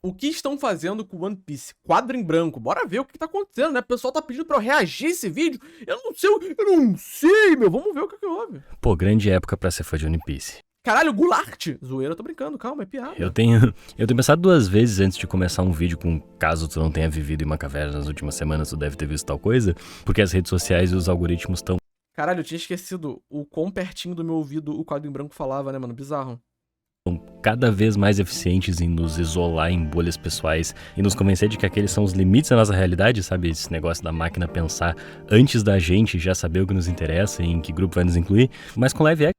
O que estão fazendo com One Piece? Quadro em branco. Bora ver o que tá acontecendo, né? O pessoal tá pedindo pra eu reagir esse vídeo. Eu não sei, meu. Vamos ver o que houve. Pô, grande época pra ser fã de One Piece. Caralho, Goulart. Zoeira, eu tô brincando. Calma, é piada. Eu tenho pensado 2 vezes antes de começar um vídeo com caso tu não tenha vivido em uma caverna nas últimas semanas, tu deve ter visto tal coisa, porque as redes sociais e os algoritmos estão Caralho, eu tinha esquecido o quão pertinho do meu ouvido o quadro em branco falava, né, mano? Bizarro. cada vez mais eficientes em nos isolar em bolhas pessoais e nos convencer de que aqueles são os limites da nossa realidade, sabe? Esse negócio da máquina pensar antes da gente já saber o que nos interessa e em que grupo vai nos incluir, mas com live action.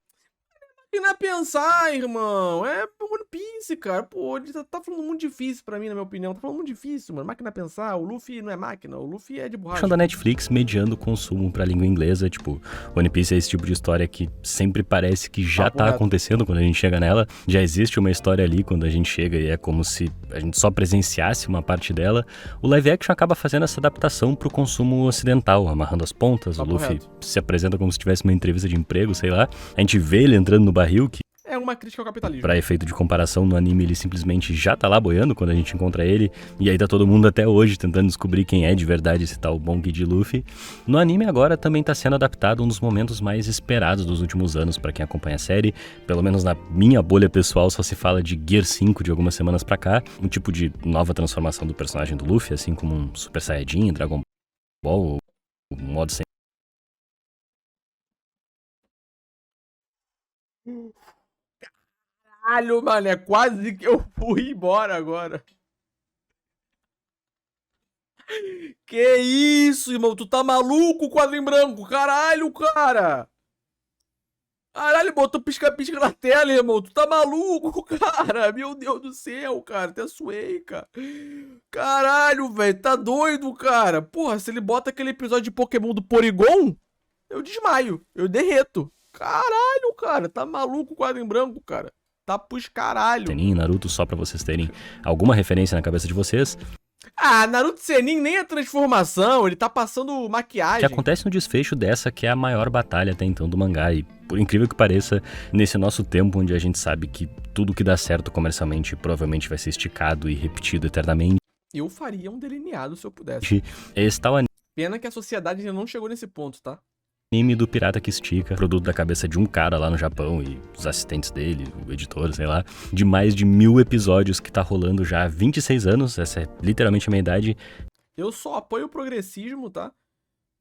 E não é pensar, irmão. É One Piece, cara. Pô, ele tá falando muito difícil pra mim, na minha opinião. Tá falando muito difícil, mano. Máquina é pensar. O Luffy não é máquina. O Luffy é de borracha. Da Netflix mediando o consumo pra língua inglesa, tipo, One Piece é esse tipo de história que sempre parece que já tá acontecendo quando a gente chega nela, já existe uma história ali quando a gente chega e é como se a gente só presenciasse uma parte dela. O live action acaba fazendo essa adaptação pro consumo ocidental, amarrando as pontas, o Luffy se apresenta como se tivesse uma entrevista de emprego, sei lá, a gente vê ele entrando no barril, que é uma crítica ao capitalismo. Pra efeito de comparação, no anime ele simplesmente já tá lá boiando quando a gente encontra ele, e aí tá todo mundo até hoje tentando descobrir quem é de verdade esse tal Bom Kid Luffy. No anime agora também tá sendo adaptado um dos momentos mais esperados dos últimos anos pra quem acompanha a série, pelo menos na minha bolha pessoal só se fala de Gear 5 de algumas semanas pra cá, um tipo de nova transformação do personagem do Luffy, assim como um Super Saiyajin, Dragon Ball, o modo sem... Caralho, mano, é quase que eu fui embora agora. Que isso, irmão? Tu tá maluco, quadro em branco? Caralho, cara! Caralho, botou pisca-pisca na tela, irmão. Tu tá maluco, cara? Meu Deus do céu, cara. Até suei, cara. Caralho, velho. Tá doido, cara. Porra, se ele bota aquele episódio de Pokémon do Porygon, eu desmaio. Eu derreto. Caralho, cara. Tá maluco, quadro em branco, cara. Tá pros caralho. Senin e Naruto, só pra vocês terem alguma referência na cabeça de vocês. Ah, Naruto Senin nem é transformação, ele tá passando maquiagem. Que acontece no desfecho dessa que é a maior batalha até então do mangá. E por incrível que pareça, nesse nosso tempo onde a gente sabe que tudo que dá certo comercialmente provavelmente vai ser esticado e repetido eternamente. Eu faria um delineado se eu pudesse. Esse tal Pena que a sociedade ainda não chegou nesse ponto, tá? Anime do pirata que estica, produto da cabeça de um cara lá no Japão e os assistentes dele, o editor, sei lá, de mais de 1000 episódios que tá rolando já há 26 anos, essa é literalmente a minha idade. Eu só apoio o progressismo, tá?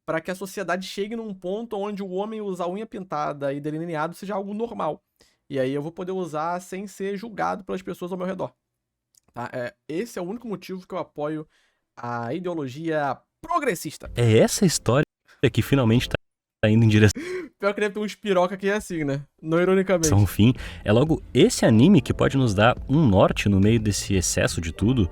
Para que a sociedade chegue num ponto onde o homem usar unha pintada e delineado seja algo normal. E aí eu vou poder usar sem ser julgado pelas pessoas ao meu redor. Tá? Esse é o único motivo que eu apoio a ideologia progressista. É essa história que finalmente tá indo em direção... Pior que deve ter uns piroca que é assim, né? Não ironicamente. São fim. É logo esse anime que pode nos dar um norte no meio desse excesso de tudo.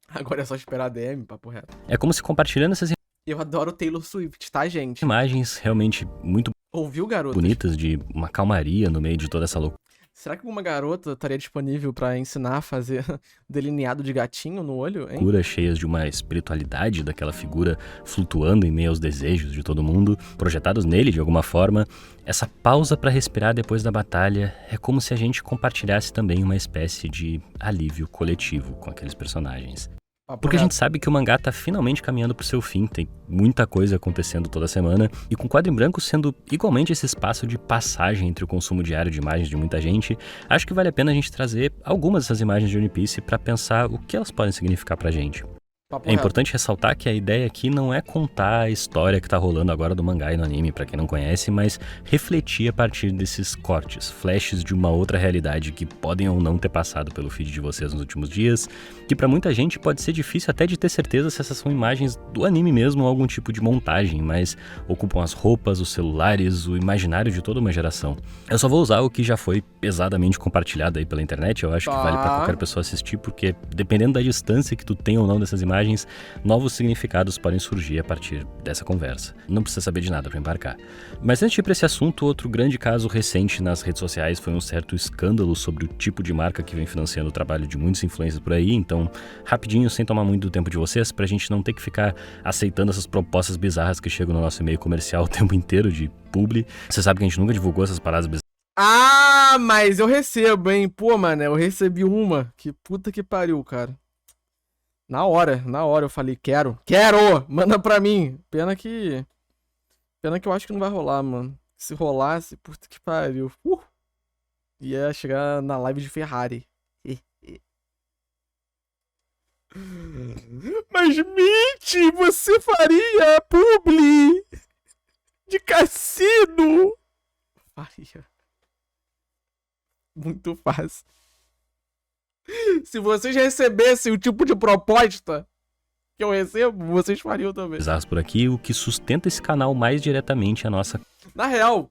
Agora é só esperar a DM, papo reto. É como se compartilhando essas... Eu adoro Taylor Swift, tá, gente? Imagens realmente muito... Ouviu, garoto? Bonitas, de uma calmaria no meio de toda essa loucura. Será que alguma garota estaria disponível pra ensinar a fazer delineado de gatinho no olho, hein? Figuras cheias de uma espiritualidade daquela figura flutuando em meio aos desejos de todo mundo, projetados nele de alguma forma. Essa pausa pra respirar depois da batalha é como se a gente compartilhasse também uma espécie de alívio coletivo com aqueles personagens. Porque a gente sabe que o mangá tá finalmente caminhando pro seu fim, tem muita coisa acontecendo toda semana, e com o quadro em branco sendo igualmente esse espaço de passagem entre o consumo diário de imagens de muita gente, acho que vale a pena a gente trazer algumas dessas imagens de One Piece pra pensar o que elas podem significar pra gente. É importante ressaltar que a ideia aqui não é contar a história que tá rolando agora do mangá e no anime, pra quem não conhece, mas refletir a partir desses cortes, flashes de uma outra realidade que podem ou não ter passado pelo feed de vocês nos últimos dias, que pra muita gente pode ser difícil até de ter certeza se essas são imagens do anime mesmo ou algum tipo de montagem, mas ocupam as roupas, os celulares, o imaginário de toda uma geração. Eu só vou usar o que já foi pesadamente compartilhado aí pela internet, eu acho que vale pra qualquer pessoa assistir, porque dependendo da distância que tu tem ou não dessas imagens, novos significados podem surgir a partir dessa conversa. Não precisa saber de nada para embarcar. Mas antes de ir para esse assunto, outro grande caso recente nas redes sociais foi um certo escândalo sobre o tipo de marca que vem financiando o trabalho de muitos influencers por aí, então, rapidinho, sem tomar muito do tempo de vocês, pra gente não ter que ficar aceitando essas propostas bizarras que chegam no nosso e-mail comercial o tempo inteiro de publi. Você sabe que a gente nunca divulgou essas paradas bizarras Ah, mas eu recebo, hein? Pô, mano, eu recebi uma. Que puta que pariu, cara. Na hora eu falei, quero, manda pra mim. Pena que eu acho que não vai rolar, mano. Se rolasse, puta que pariu. Ia chegar na live de Ferrari. Mas, Mitch, você faria publi de cassino? Faria. Muito fácil. Se vocês recebessem o tipo de proposta que eu recebo, vocês fariam também. Bizarros por aqui, o que sustenta esse canal mais diretamente é a nossa Na real,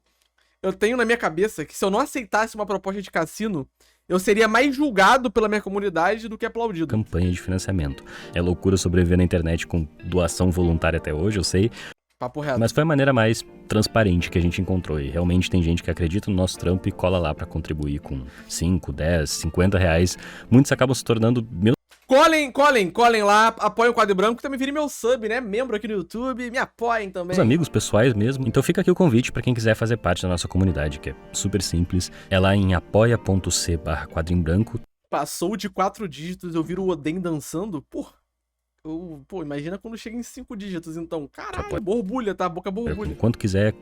eu tenho na minha cabeça que se eu não aceitasse uma proposta de cassino, eu seria mais julgado pela minha comunidade do que aplaudido. campanha de financiamento. É loucura sobreviver na internet com doação voluntária até hoje, eu sei, Papo reto. mas foi a maneira mais transparente que a gente encontrou. E realmente tem gente que acredita no nosso trampo e cola lá pra contribuir com 5, 10, 50 reais. Muitos acabam se tornando meus Colhem lá, apoiem o Quadro Branco, também virem meu sub, né? Membro aqui no YouTube, me apoiem também. amigos pessoais mesmo. Então fica aqui o convite pra quem quiser fazer parte da nossa comunidade, que é super simples. É lá em apoia.c/quadrimbranco. Passou de 4 dígitos, eu viro o Oden dançando, pô, imagina quando chega em 5 dígitos, então. Caralho, borbulha, tá? A boca borbulha. Quando quiser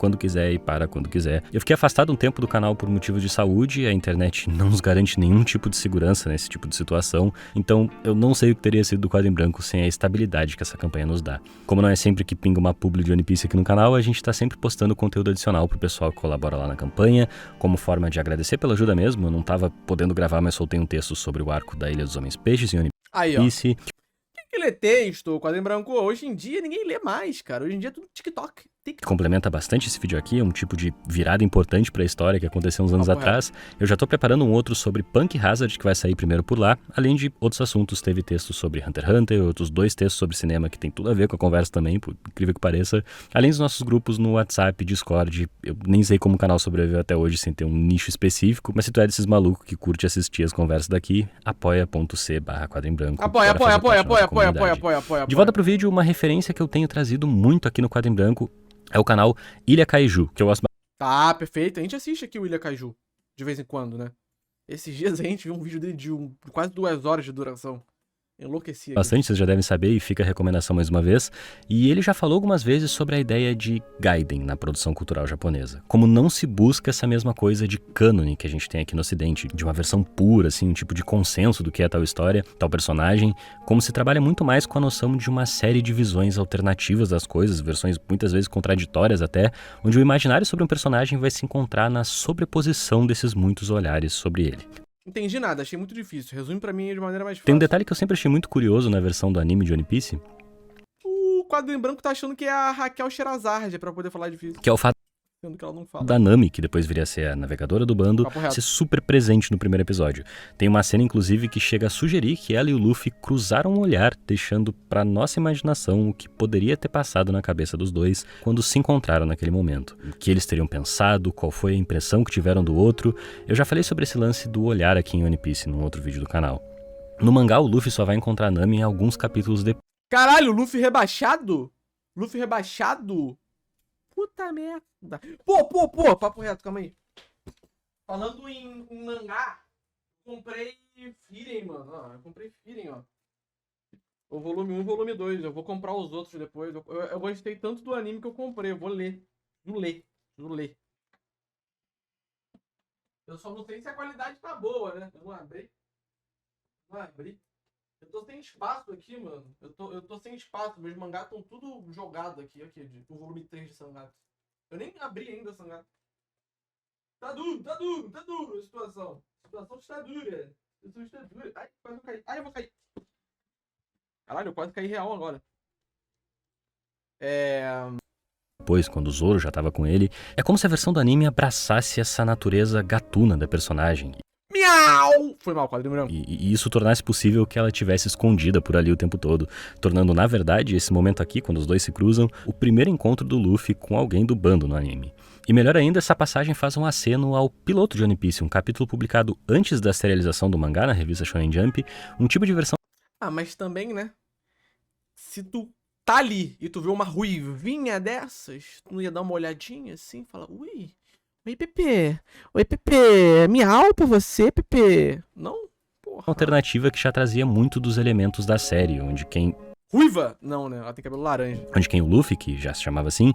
e para quando quiser. Eu fiquei afastado um tempo do canal por motivos de saúde, a internet não nos garante nenhum tipo de segurança nesse tipo de situação, então eu não sei o que teria sido do Quadro em Branco sem a estabilidade que essa campanha nos dá. Como não é sempre que pinga uma publi de One Piece aqui no canal, a gente tá sempre postando conteúdo adicional pro pessoal que colabora lá na campanha, como forma de agradecer pela ajuda mesmo. Eu não tava podendo gravar, mas soltei um texto sobre o arco da Ilha dos Homens Peixes em One Aí, ó. Piece. Que lê texto, o Quadro em Branco, hoje em dia ninguém lê mais, cara. Hoje em dia é tudo TikTok. Complementa bastante esse vídeo aqui, é um tipo de virada importante pra história que aconteceu uns anos Papo atrás. Eu já tô preparando um outro sobre Punk Hazard, que vai sair primeiro por lá, além de outros assuntos. Teve textos sobre Hunter x Hunter, outros 2 textos sobre cinema que tem tudo a ver com a conversa também, por incrível que pareça. Além dos nossos grupos no WhatsApp, Discord. Eu nem sei como o canal sobreviveu até hoje sem ter um nicho específico, mas se tu é desses malucos que curte assistir as conversas daqui, apoia.c/quadrimbranco. Apoia. De volta pro vídeo, uma referência que eu tenho trazido muito aqui no Quadro em Branco é o canal Ilha Kaiju, que eu gosto Tá, perfeito. A gente assiste aqui o Ilha Kaiju, de vez em quando, né? Esses dias a gente viu um vídeo dele de quase 2 horas de duração. Enlouqueci aqui. bastante, vocês já devem saber, e fica a recomendação mais uma vez. E ele já falou algumas vezes sobre a ideia de Gaiden na produção cultural japonesa. Como não se busca essa mesma coisa de cânone que a gente tem aqui no ocidente, de uma versão pura, assim, um tipo de consenso do que é tal história, tal personagem, como se trabalha muito mais com a noção de uma série de visões alternativas das coisas, versões muitas vezes contraditórias até, onde o imaginário sobre um personagem vai se encontrar na sobreposição desses muitos olhares sobre ele. Entendi nada, achei muito difícil. Resume pra mim de maneira mais fácil. Tem um detalhe que eu sempre achei muito curioso na versão do anime de One Piece, O Quadro em Branco tá achando que é a Raquel Sherazade pra poder falar difícil. que é o fato Sendo que ela não fala. da Nami, que depois viria a ser a navegadora do bando, Papo reto. ser super presente no primeiro episódio. Tem uma cena, inclusive, que chega a sugerir que ela e o Luffy cruzaram um olhar, deixando pra nossa imaginação o que poderia ter passado na cabeça dos dois quando se encontraram naquele momento. O que eles teriam pensado, qual foi a impressão que tiveram do outro. Eu já falei sobre esse lance do olhar aqui em One Piece, num outro vídeo do canal. No mangá, o Luffy só vai encontrar a Nami em alguns capítulos depois. Caralho, Luffy rebaixado? Luffy rebaixado? Puta merda. Pô, papo reto, calma aí. Falando em mangá, comprei Frieren, mano. Ó, eu comprei Frieren, ó. O volume 1 e o volume 2. Eu vou comprar os outros depois. Eu gostei tanto do anime que eu comprei. Eu vou ler. Vou ler. Eu só não sei se a qualidade tá boa, né? Vamos abrir. Eu tô sem espaço aqui, mano. Eu tô sem espaço. Meus mangás estão tudo jogado aqui. O volume 3 de Sangatsu. Eu nem abri ainda Sangatsu. Tá duro a situação. A situação está dura. Ai, quase eu caí. Ai, eu vou cair. Caralho, eu quase caí real agora. Depois, quando o Zoro já tava com ele, é como se a versão do anime abraçasse essa natureza gatuna da personagem. Miau! Foi mal, Quadro em Branco. E isso tornasse possível que ela tivesse escondida por ali o tempo todo, tornando, na verdade, esse momento aqui, quando os dois se cruzam, o primeiro encontro do Luffy com alguém do bando no anime. E melhor ainda, essa passagem faz um aceno ao piloto de One Piece, um capítulo publicado antes da serialização do mangá na revista Shonen Jump, um tipo de versão... Ah, mas também, né? Se tu tá ali e tu vê uma ruivinha dessas, tu não ia dar uma olhadinha assim, fala, ui, Oi, Pepe. Oi, Pepe. Miau pra você, Pepe. Não? Porra. Alternativa que já trazia muito dos elementos da série, onde quem Ruiva? Não, né? Ela tem cabelo laranja. o Luffy, que já se chamava assim,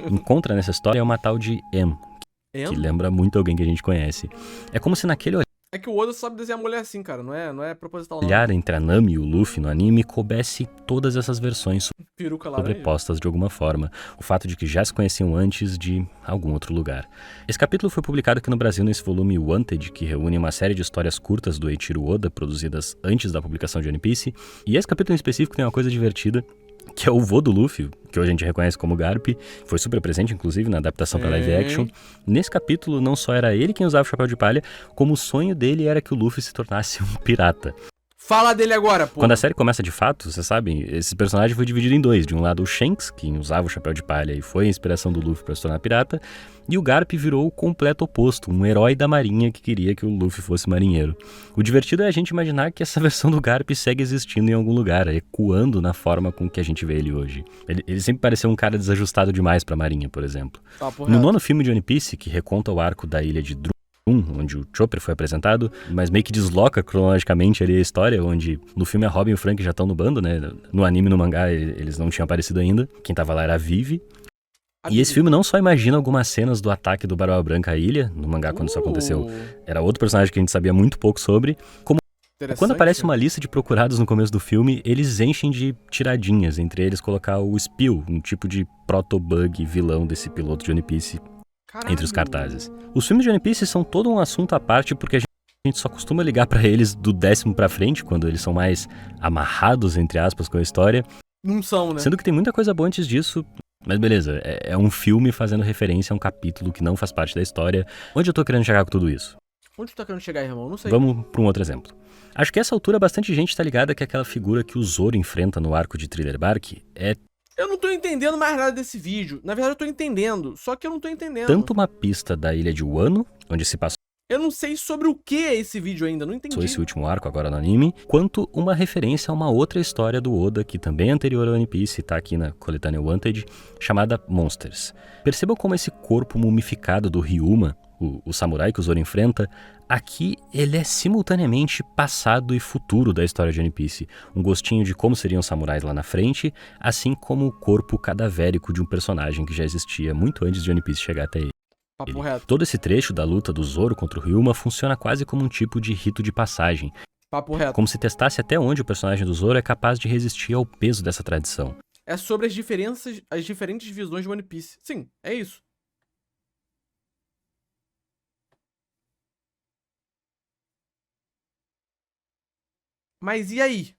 encontra nessa história é uma tal de M, que lembra muito alguém que a gente conhece. É como se naquele É que o Oda sabe desenhar mulher assim, cara. Não é proposital, não. olhar entre a Nami e o Luffy no anime coubesse todas essas versões Peruca laranja. sobrepostas de alguma forma. O fato de que já se conheciam antes de algum outro lugar. Esse capítulo foi publicado aqui no Brasil nesse volume Wanted, que reúne uma série de histórias curtas do Eiichiro Oda, produzidas antes da publicação de One Piece. E esse capítulo em específico tem uma coisa divertida, que é o vô do Luffy, que hoje a gente reconhece como Garp, foi super presente, inclusive, na adaptação para live action. Nesse capítulo, não só era ele quem usava o chapéu de palha, como o sonho dele era que o Luffy se tornasse um pirata. Fala dele agora, pô. Quando a série começa de fato, você sabe, esse personagem foi dividido em dois. De um lado o Shanks, que usava o chapéu de palha e foi a inspiração do Luffy para se tornar pirata, e o Garp virou o completo oposto, um herói da marinha que queria que o Luffy fosse marinheiro. O divertido é a gente imaginar que essa versão do Garp segue existindo em algum lugar, ecoando na forma com que a gente vê ele hoje. Ele sempre pareceu um cara desajustado demais pra marinha, por exemplo. No nono filme de One Piece, que reconta o arco da ilha de onde o Chopper foi apresentado, mas meio que desloca cronologicamente ali a história, onde no filme a Robin e o Frank já estão no bando, né? No anime e no mangá eles não tinham aparecido ainda. Quem tava lá era a Vivi. E esse filme não só imagina algumas cenas do ataque do Barba Branca à ilha, no mangá quando isso aconteceu, era outro personagem que a gente sabia muito pouco sobre, como quando aparece uma lista de procurados no começo do filme, eles enchem de tiradinhas, entre eles colocar o Spill, um tipo de proto-bug vilão desse piloto de One Piece, entre os cartazes. Os filmes de One Piece são todo um assunto à parte porque a gente só costuma ligar pra eles do 10º pra frente, quando eles são mais amarrados, entre aspas, com a história. Não são, né? Sendo que tem muita coisa boa antes disso, mas beleza, é um filme fazendo referência a um capítulo que não faz parte da história. Onde eu tô querendo chegar com tudo isso? Onde tu tá querendo chegar, irmão? Não sei. Vamos pra um outro exemplo. Acho que essa altura bastante gente tá ligada que aquela figura que o Zoro enfrenta no arco de Thriller Bark é... Eu não tô entendendo mais nada desse vídeo. Na verdade, eu tô entendendo, só que eu não tô entendendo. Tanto uma pista da ilha de Wano, onde se passou Eu não sei sobre o que é esse vídeo ainda, não entendi. esse último arco agora no anime, quanto uma referência a uma outra história do Oda, que também é anterior ao One Piece e tá aqui na coletânea Wanted, chamada Monsters. Percebam como esse corpo mumificado do Ryuma, o samurai que o Zoro enfrenta, aqui ele é simultaneamente passado e futuro da história de One Piece. Um gostinho de como seriam os samurais lá na frente, assim como o corpo cadavérico de um personagem que já existia muito antes de One Piece chegar até ele. Papo reto. Todo esse trecho da luta do Zoro contra o Ryuma funciona quase como um tipo de rito de passagem. Papo reto. Como se testasse até onde o personagem do Zoro é capaz de resistir ao peso dessa tradição. É sobre as diferentes visões de One Piece. Sim, é isso. Mas e aí?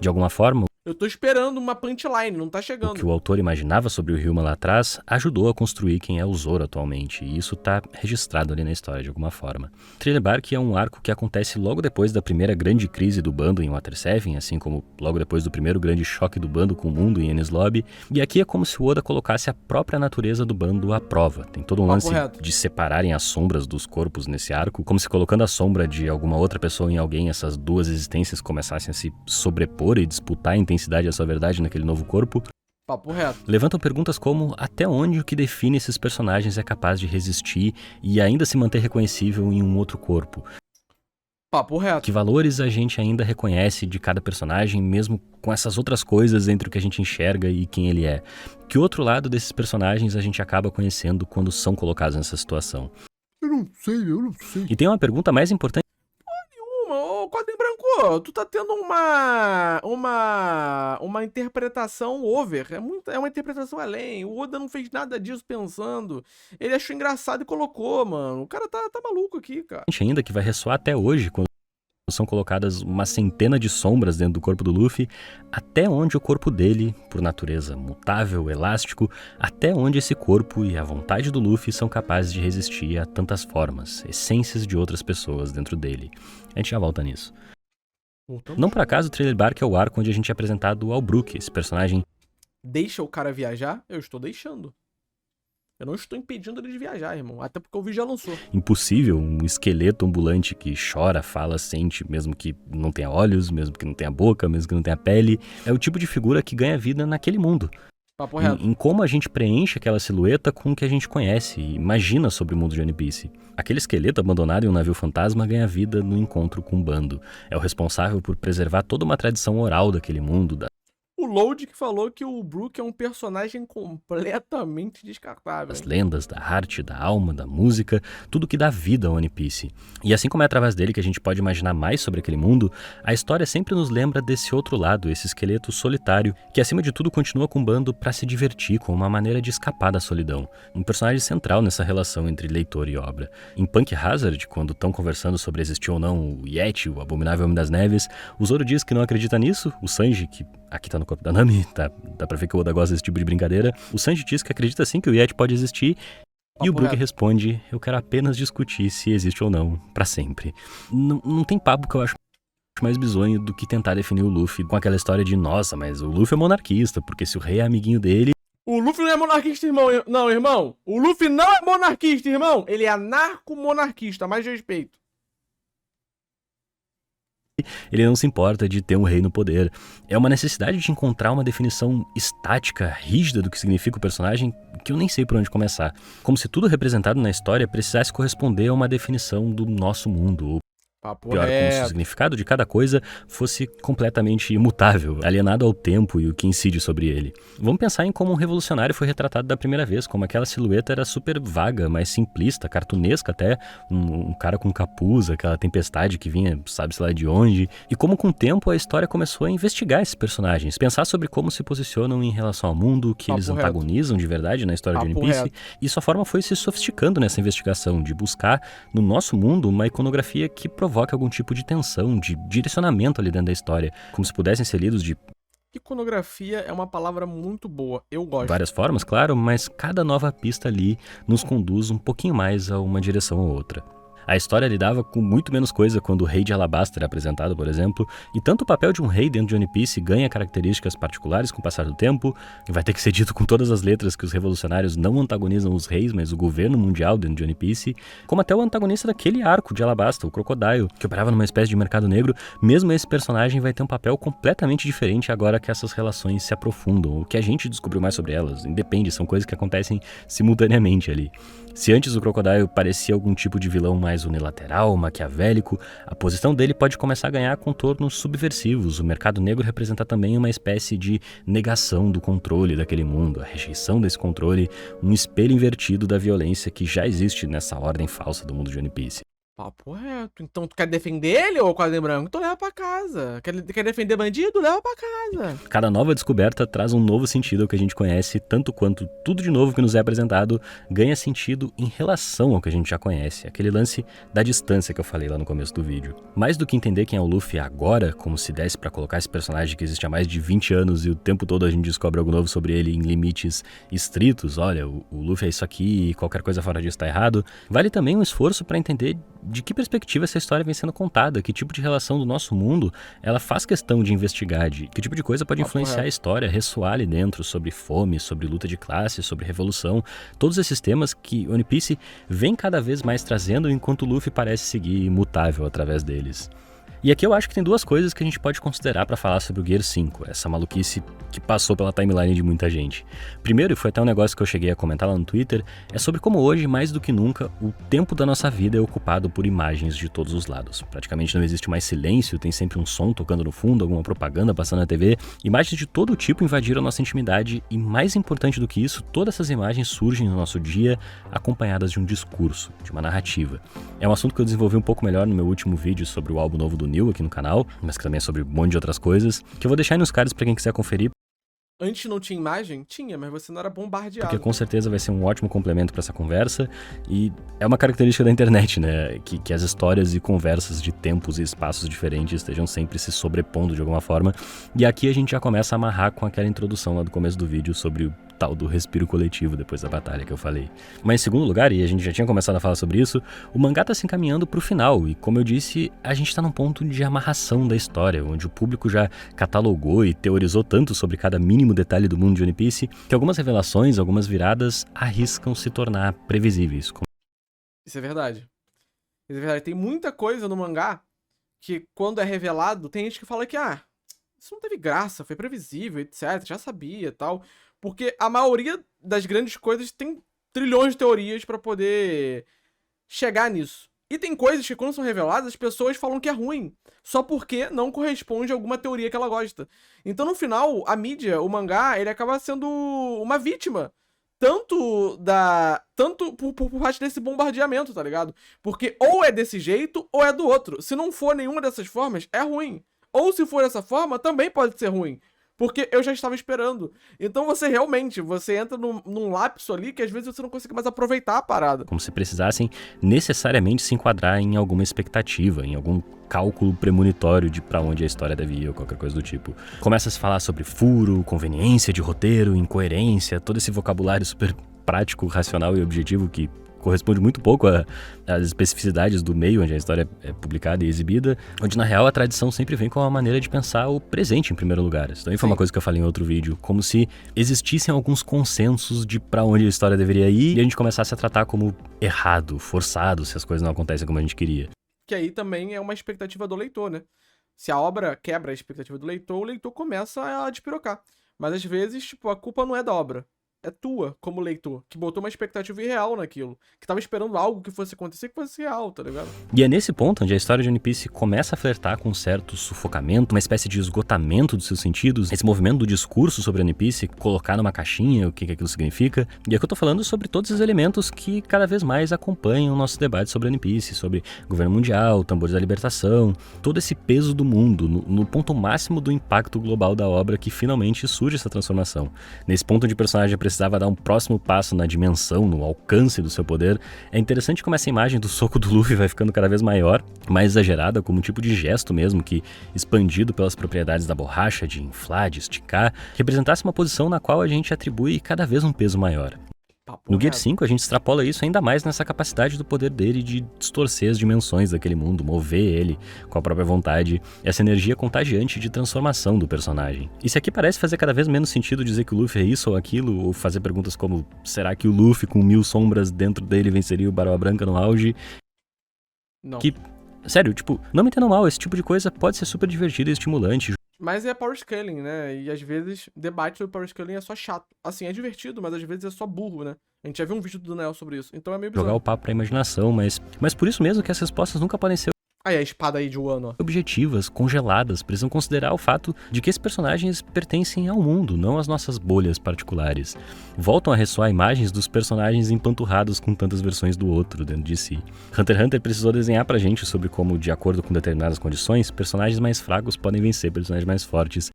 De alguma forma, Eu tô esperando uma punchline, não tá o chegando. que o autor imaginava sobre o Ryuma lá atrás ajudou a construir quem é o Zoro atualmente, e isso tá registrado ali na história de alguma forma. Thriller Bark é um arco que acontece logo depois da primeira grande crise do bando em Water 7, assim como logo depois do primeiro grande choque do bando com o mundo em Enies Lobby, e aqui é como se o Oda colocasse a própria natureza do bando à prova. Tem todo um lance de separarem as sombras dos corpos nesse arco, como se colocando a sombra de alguma outra pessoa em alguém, essas duas existências começassem a se sobrepor e disputar a intensidade da sua verdade naquele novo corpo. Papo reto. Levantam perguntas como até onde o que define esses personagens é capaz de resistir e ainda se manter reconhecível em um outro corpo. Papo reto. Que valores a gente ainda reconhece de cada personagem, mesmo com essas outras coisas entre o que a gente enxerga e quem ele é. Que outro lado desses personagens a gente acaba conhecendo quando são colocados nessa situação. Eu não sei. E tem uma pergunta mais importante. Ô, Quadrinho Branco, tu tá tendo uma interpretação over. É uma interpretação além. O Oda não fez nada disso pensando. Ele achou engraçado e colocou, mano. O cara tá maluco aqui, cara. Ainda que vai ressoar até hoje, quando são colocadas uma centena de sombras dentro do corpo do Luffy, até onde o corpo dele, por natureza mutável, elástico, até onde esse corpo e a vontade do Luffy são capazes de resistir a tantas formas, essências de outras pessoas dentro dele. A gente já volta nisso. Não por acaso o Thriller Bark é o arco onde a gente é apresentado ao Brook, esse personagem. Deixa o cara viajar? Eu estou deixando. Eu não estou impedindo ele de viajar, irmão. Até porque o vídeo já lançou. Impossível, um esqueleto ambulante que chora, fala, sente, mesmo que não tenha olhos, mesmo que não tenha boca, mesmo que não tenha pele. É o tipo de figura que ganha vida naquele mundo. Papo reto. Em como a gente preenche aquela silhueta com o que a gente conhece e imagina sobre o mundo de One Piece. Aquele esqueleto abandonado em um navio fantasma ganha vida no encontro com o bando. É o responsável por preservar toda uma tradição oral daquele mundo, O Load que falou que o Brook é um personagem completamente descartável. das lendas, da arte, da alma, da música, tudo que dá vida ao One Piece. E assim como é através dele que a gente pode imaginar mais sobre aquele mundo, a história sempre nos lembra desse outro lado, esse esqueleto solitário, que acima de tudo continua com o bando para se divertir, com uma maneira de escapar da solidão. Um personagem central nessa relação entre leitor e obra. Em Punk Hazard, quando estão conversando sobre existir ou não o Yeti, o abominável Homem das Neves, o Zoro diz que não acredita nisso, o Sanji, que aqui tá no corpo da Nami, dá pra ver que o Oda gosta desse tipo de brincadeira, o Sanji diz que acredita sim que o Yeti pode existir, e o Brook responde, eu quero apenas discutir se existe ou não, pra sempre. Não tem papo que eu acho mais bizonho do que tentar definir o Luffy com aquela história de, nossa, mas o Luffy é monarquista, porque se o rei é amiguinho dele... O Luffy não é monarquista, irmão. Não, irmão. O Luffy não é monarquista, irmão. Ele é anarco-monarquista, mais respeito. Ele não se importa de ter um rei no poder. É uma necessidade de encontrar uma definição estática, rígida do que significa o personagem, que eu nem sei por onde começar. Como se tudo representado na história precisasse corresponder a uma definição do nosso mundo. Papo Pior, como se o significado de cada coisa fosse completamente imutável, alienado ao tempo e o que incide sobre ele. Vamos pensar em como um revolucionário foi retratado da primeira vez, como aquela silhueta era super vaga, mais simplista, cartunesca até, um cara com capuz, aquela tempestade que vinha sabe-se lá de onde, e como com o tempo a história começou a investigar esses personagens, pensar sobre como se posicionam em relação ao mundo, o que eles antagonizam de verdade na história de One Piece, e sua forma foi se sofisticando nessa investigação, de buscar no nosso mundo uma iconografia que provoca algum tipo de tensão, de direcionamento ali dentro da história, como se pudessem ser lidos de... Iconografia é uma palavra muito boa, eu gosto. Várias formas, claro, mas cada nova pista ali nos conduz um pouquinho mais a uma direção ou outra. A história lidava com muito menos coisa quando o Rei de Alabasta era apresentado, por exemplo, e tanto o papel de um rei dentro de One Piece ganha características particulares com o passar do tempo, e vai ter que ser dito com todas as letras que os revolucionários não antagonizam os reis, mas o governo mundial dentro de One Piece, como até o antagonista daquele arco de Alabasta, o Crocodile, que operava numa espécie de mercado negro, mesmo esse personagem vai ter um papel completamente diferente agora que essas relações se aprofundam, o que a gente descobriu mais sobre elas, independe, são coisas que acontecem simultaneamente ali. Se antes o Crocodile parecia algum tipo de vilão mais unilateral, maquiavélico, a posição dele pode começar a ganhar contornos subversivos. O mercado negro representa também uma espécie de negação do controle daquele mundo, a rejeição desse controle, um espelho invertido da violência que já existe nessa ordem falsa do mundo de One Piece. Papo reto. Então tu quer defender ele, ô quadrinho branco? Então leva pra casa. Quer defender bandido? Leva pra casa. Cada nova descoberta traz um novo sentido ao que a gente conhece, tanto quanto tudo de novo que nos é apresentado ganha sentido em relação ao que a gente já conhece. Aquele lance da distância que eu falei lá no começo do vídeo. Mais do que entender quem é o Luffy agora, como se desse pra colocar esse personagem que existe há mais de 20 anos e o tempo todo a gente descobre algo novo sobre ele em limites estritos, olha, o Luffy é isso aqui e qualquer coisa fora disso tá errado, vale também um esforço pra entender de que perspectiva essa história vem sendo contada, que tipo de relação do nosso mundo ela faz questão de investigar, de que tipo de coisa pode influenciar a história, ressoar ali dentro sobre fome, sobre luta de classe, sobre revolução, todos esses temas que One Piece vem cada vez mais trazendo enquanto Luffy parece seguir imutável através deles. E aqui eu acho que tem duas coisas que a gente pode considerar para falar sobre o Gear 5, essa maluquice que passou pela timeline de muita gente. Primeiro, e foi até um negócio que eu cheguei a comentar lá no Twitter, é sobre como hoje, mais do que nunca, o tempo da nossa vida é ocupado por imagens de todos os lados. Praticamente não existe mais silêncio, tem sempre um som tocando no fundo, alguma propaganda passando na TV. Imagens de todo tipo invadiram a nossa intimidade e, mais importante do que isso, todas essas imagens surgem no nosso dia acompanhadas de um discurso, de uma narrativa. É um assunto que eu desenvolvi um pouco melhor no meu último vídeo sobre o álbum novo do Neil aqui no canal, mas que também é sobre um monte de outras coisas, que eu vou deixar aí nos cards pra quem quiser conferir. Antes não tinha imagem? Tinha, mas você não era bombardeado. Porque com certeza vai ser um ótimo complemento para essa conversa, e é uma característica da internet, né, que as histórias e conversas de tempos e espaços diferentes estejam sempre se sobrepondo de alguma forma, e aqui a gente já começa a amarrar com aquela introdução lá do começo do vídeo sobre o tal do respiro coletivo depois da batalha que eu falei. Mas em segundo lugar, e a gente já tinha começado a falar sobre isso, o mangá tá se encaminhando pro final, e como eu disse, a gente tá num ponto de amarração da história, onde o público já catalogou e teorizou tanto sobre cada mínimo detalhe do mundo de One Piece, que algumas revelações, algumas viradas arriscam se tornar previsíveis. Isso é verdade. Isso é verdade. Tem muita coisa no mangá que, quando é revelado, tem gente que fala que, isso não teve graça, foi previsível, etc, já sabia e tal. Porque a maioria das grandes coisas tem trilhões de teorias pra poder chegar nisso. E tem coisas que, quando são reveladas, as pessoas falam que é ruim, só porque não corresponde a alguma teoria que ela gosta. Então, no final, a mídia, o mangá, ele acaba sendo uma vítima. Tanto por parte desse bombardeamento, tá ligado? Porque ou é desse jeito, ou é do outro. Se não for nenhuma dessas formas, é ruim. Ou se for dessa forma, também pode ser ruim. Porque eu já estava esperando. Então você entra num lapso ali que às vezes você não consegue mais aproveitar a parada. Como se precisassem necessariamente se enquadrar em alguma expectativa, em algum cálculo premonitório de pra onde a história deve ir ou qualquer coisa do tipo. Começa a se falar sobre furo, conveniência de roteiro, incoerência, todo esse vocabulário super prático, racional e objetivo que corresponde muito pouco às especificidades do meio onde a história é publicada e exibida, onde na real a tradição sempre vem com uma maneira de pensar o presente em primeiro lugar. Isso também foi uma coisa que eu falei em outro vídeo, como se existissem alguns consensos de pra onde a história deveria ir e a gente começasse a tratar como errado, forçado, se as coisas não acontecem como a gente queria. Que aí também é uma expectativa do leitor, né? Se a obra quebra a expectativa do leitor, o leitor começa a despirocar. Mas às vezes, tipo, a culpa não é da obra. É tua, como leitor, que botou uma expectativa irreal naquilo. Que tava esperando algo que fosse acontecer que fosse real, tá ligado? E é nesse ponto onde a história de One Piece começa a flertar com um certo sufocamento, uma espécie de esgotamento dos seus sentidos, esse movimento do discurso sobre One Piece, colocar numa caixinha o que aquilo significa. E aqui eu tô falando sobre todos os elementos que cada vez mais acompanham o nosso debate sobre One Piece, sobre governo mundial, tambores da libertação, todo esse peso do mundo, no ponto máximo do impacto global da obra que finalmente surge essa transformação. Nesse ponto onde o personagem precisava dar um próximo passo na dimensão, no alcance do seu poder, é interessante como essa imagem do soco do Luffy vai ficando cada vez maior, mais exagerada, como um tipo de gesto mesmo que, expandido pelas propriedades da borracha, de inflar, de esticar, representasse uma posição na qual a gente atribui cada vez um peso maior. No Gear 5, a gente extrapola isso ainda mais nessa capacidade do poder dele de distorcer as dimensões daquele mundo, mover ele com a própria vontade, essa energia contagiante de transformação do personagem. E se aqui parece fazer cada vez menos sentido dizer que o Luffy é isso ou aquilo, ou fazer perguntas como, será que o Luffy com 1000 sombras dentro dele venceria o Barba Branca no auge? Não. Sério, tipo, não me entendam mal, esse tipo de coisa pode ser super divertido e estimulante. Mas é power scaling, né? E às vezes debate sobre power scaling é só chato. Assim, é divertido, mas às vezes é só burro, né? A gente já viu um vídeo do Daniel sobre isso. Então é meio bizarro. Jogar o papo pra imaginação, mas por isso mesmo que as respostas nunca podem ser Aí a espada aí de Wano, ó. objetivas, congeladas, precisam considerar o fato de que esses personagens pertencem ao mundo, não às nossas bolhas particulares. Voltam a ressoar imagens dos personagens empanturrados com tantas versões do outro dentro de si. Hunter x Hunter precisou desenhar pra gente sobre como, de acordo com determinadas condições, personagens mais fracos podem vencer personagens mais fortes.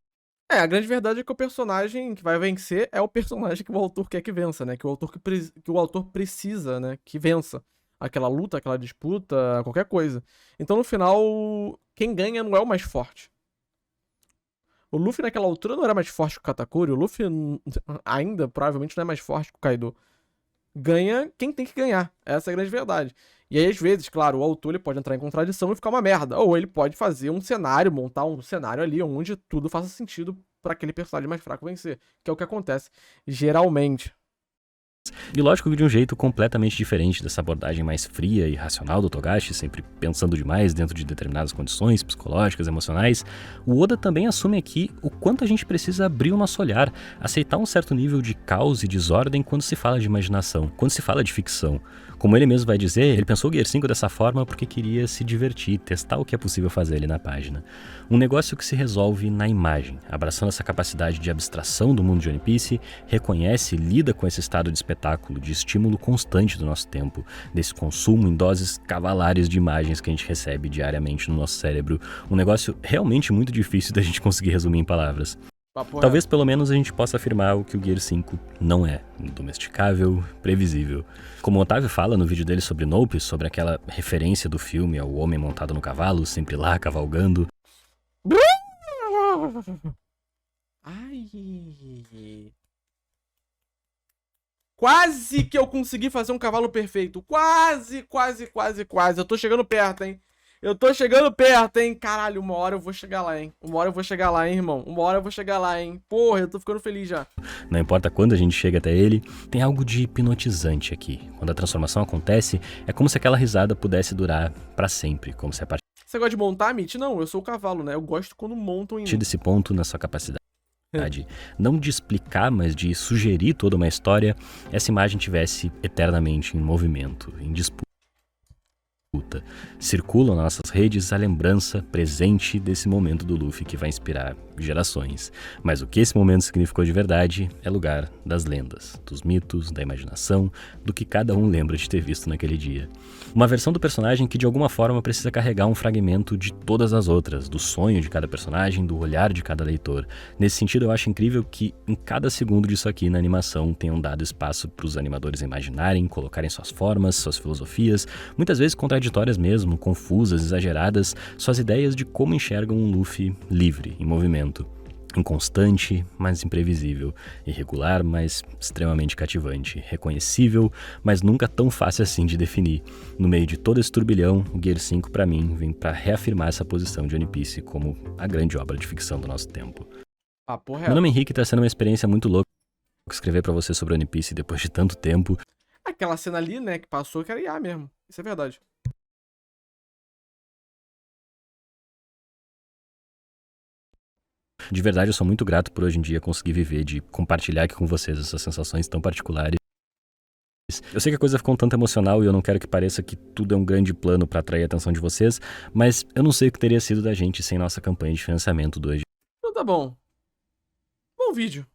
A grande verdade é que o personagem que vai vencer é o personagem que o autor quer que vença, né? Que o autor precisa, né? Que vença aquela luta, aquela disputa, qualquer coisa. Então, no final, quem ganha não é o mais forte. O Luffy naquela altura não era mais forte que o Katakuri. O Luffy ainda, provavelmente, não é mais forte que o Kaido. Ganha quem tem que ganhar. Essa é a grande verdade. E aí, às vezes, claro, o autor ele pode entrar em contradição e ficar uma merda. Ou ele pode fazer um cenário, montar um cenário ali onde tudo faça sentido pra aquele personagem mais fraco vencer. Que é o que acontece, geralmente. E lógico que de um jeito completamente diferente dessa abordagem mais fria e racional do Togashi, sempre pensando demais dentro de determinadas condições psicológicas, emocionais, o Oda também assume aqui o quanto a gente precisa abrir o nosso olhar, aceitar um certo nível de caos e desordem quando se fala de imaginação, quando se fala de ficção. Como ele mesmo vai dizer, ele pensou o Gear 5 dessa forma porque queria se divertir, testar o que é possível fazer ali na página. Um negócio que se resolve na imagem, abraçando essa capacidade de abstração do mundo de One Piece, reconhece e lida com esse estado de espetáculo, de estímulo constante do nosso tempo, desse consumo em doses cavalares de imagens que a gente recebe diariamente no nosso cérebro. Um negócio realmente muito difícil da gente conseguir resumir em palavras. Talvez pelo menos a gente possa afirmar o que o Gear 5 não é: domesticável, previsível. Como o Otávio fala no vídeo dele sobre Nope, sobre aquela referência do filme ao homem montado no cavalo, sempre lá cavalgando. Ai. Quase que eu consegui fazer um cavalo perfeito. Quase. Eu tô chegando perto, hein? Caralho, uma hora eu vou chegar lá, hein? Irmão. Uma hora eu vou chegar lá, hein? Porra, eu tô ficando feliz já. Não importa quando a gente chega até ele, tem algo de hipnotizante aqui. Quando a transformação acontece, é como se aquela risada pudesse durar pra sempre, como se a partir Você gosta de montar, Mitch? Não, eu sou o cavalo, né? Eu gosto quando montam em mim. desse ponto, na sua capacidade não de explicar, mas de sugerir toda uma história, essa imagem tivesse eternamente em movimento, em disputa. Circulam nas nossas redes a lembrança presente desse momento do Luffy que vai inspirar gerações. Mas o que esse momento significou de verdade é lugar das lendas, dos mitos, da imaginação, do que cada um lembra de ter visto naquele dia. Uma versão do personagem que de alguma forma precisa carregar um fragmento de todas as outras, do sonho de cada personagem, do olhar de cada leitor. Nesse sentido, eu acho incrível que em cada segundo disso aqui na animação tenham dado espaço para os animadores imaginarem, colocarem suas formas, suas filosofias, muitas vezes contraditórias mesmo, confusas, exageradas, suas ideias de como enxergam um Luffy livre, em movimento. Inconstante, mas imprevisível. Irregular, mas extremamente cativante. Reconhecível, mas nunca tão fácil assim de definir. No meio de todo esse turbilhão, o Gear 5 pra mim vem pra reafirmar essa posição de One Piece como a grande obra de ficção do nosso tempo. Meu nome é Henrique, tá sendo uma experiência muito louca escrever pra você sobre One Piece depois de tanto tempo. Aquela cena ali, né, que passou, que era IA mesmo. Isso é verdade. De verdade, eu sou muito grato por hoje em dia conseguir viver, de compartilhar aqui com vocês essas sensações tão particulares. Eu sei que a coisa ficou um tanto emocional e eu não quero que pareça que tudo é um grande plano para atrair a atenção de vocês, mas eu não sei o que teria sido da gente sem nossa campanha de financiamento do hoje. Então tá bom. Bom vídeo.